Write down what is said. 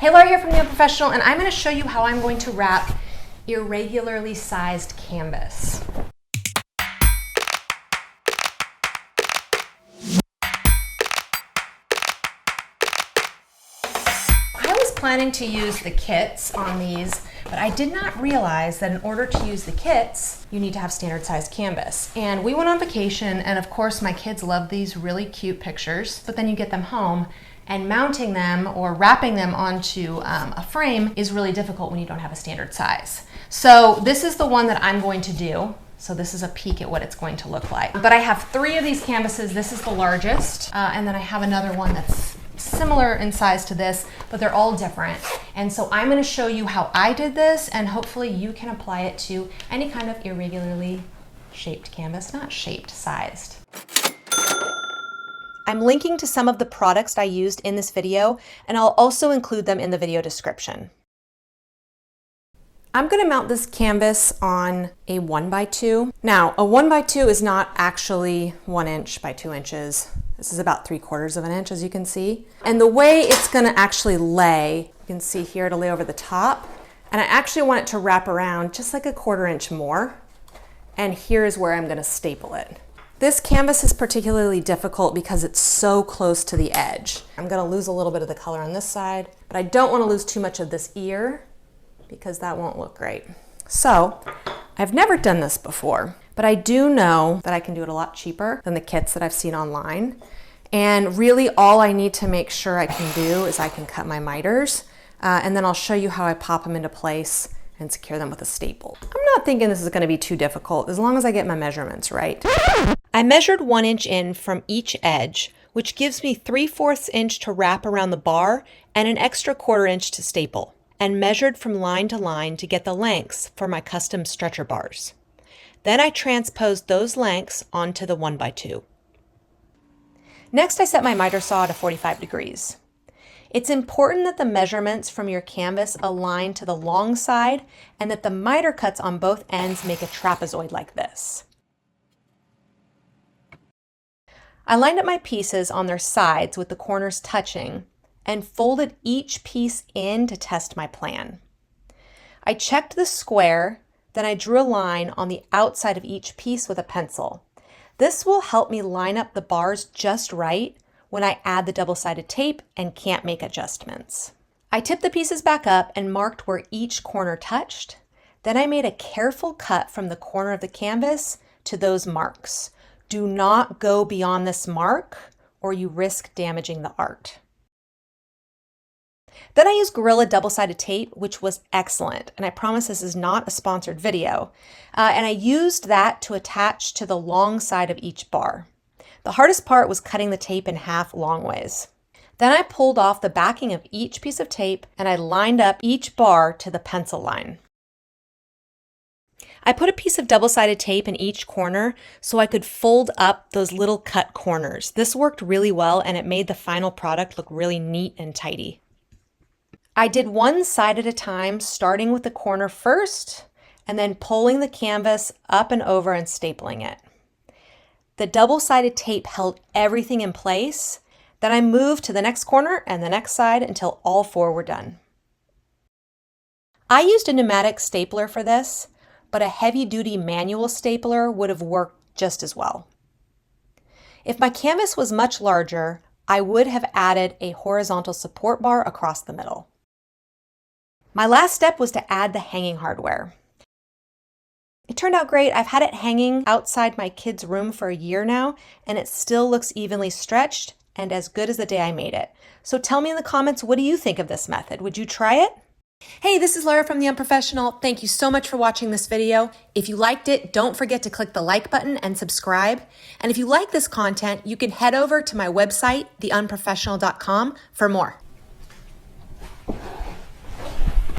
Hey, Laura here from The Unprofessional, and I'm going to show you how I'm going to wrap irregularly sized canvas. I was planning to use the kits on these, but I did not realize that in order to use the kits, you need to have standard sized canvas. And we went on vacation, and of course my kids love these really cute pictures, but then you get them home and mounting them or wrapping them onto a frame is really difficult when you don't have a standard size. So this is the one that I'm going to do. So this is a peek at what it's going to look like. But I have 3 of these canvases. This is the largest, and then I have another one that's similar in size to this, but they're all different. And so I'm going to show you how I did this, and hopefully you can apply it to any kind of irregularly shaped canvas, not shaped, sized. I'm linking to some of the products I used in this video, and I'll also include them in the video description. I'm going to mount this canvas on a 1x2. Now, a 1x2 is not actually 1 inch by 2 inches. This is about 3/4 of an inch, as you can see. And the way it's going to actually lay, you can see here it'll lay over the top, and I actually want it to wrap around just like a 1/4 inch more. And here's where I'm going to staple it. This canvas is particularly difficult because it's so close to the edge. I'm going to lose a little bit of the color on this side, but I don't want to lose too much of this ear because that won't look great. So I've never done this before, but I do know that I can do it a lot cheaper than the kits that I've seen online. And really all I need to make sure I can do is I can cut my miters, and then I'll show you how I pop them into place and secure them with a staple. I'm not thinking this is going to be too difficult as long as I get my measurements right. I measured 1 inch in from each edge, which gives me 3/4 inch to wrap around the bar and an extra 1/4 inch to staple, and measured from line to line to get the lengths for my custom stretcher bars. Then I transposed those lengths onto the 1x2. Next, I set my miter saw to 45 degrees. It's important that the measurements from your canvas align to the long side and that the miter cuts on both ends make a trapezoid like this. I lined up my pieces on their sides with the corners touching and folded each piece in to test my plan. I checked the square, then I drew a line on the outside of each piece with a pencil. This will help me line up the bars just right when I add the double-sided tape and can't make adjustments. I tipped the pieces back up and marked where each corner touched. Then I made a careful cut from the corner of the canvas to those marks. Do not go beyond this mark or you risk damaging the art. Then I used Gorilla double-sided tape, which was excellent, and I promise this is not a sponsored video. And I used that to attach to the long side of each bar. The hardest part was cutting the tape in half long ways. Then I pulled off the backing of each piece of tape and I lined up each bar to the pencil line. I put a piece of double-sided tape in each corner so I could fold up those little cut corners. This worked really well and it made the final product look really neat and tidy. I did one side at a time, starting with the corner first and then pulling the canvas up and over and stapling it. The double-sided tape held everything in place. Then I moved to the next corner and the next side until all 4 were done. I used a pneumatic stapler for this, but a heavy-duty manual stapler would have worked just as well. If my canvas was much larger, I would have added a horizontal support bar across the middle. My last step was to add the hanging hardware. It turned out great. I've had it hanging outside my kids' room for a year now, and it still looks evenly stretched and as good as the day I made it. So tell me in the comments, what do you think of this method? Would you try it? Hey, this is Laura from The Unprofessional. Thank you so much for watching this video. If you liked it, don't forget to click the like button and subscribe. And if you like this content, you can head over to my website, theunprofessional.com, for more.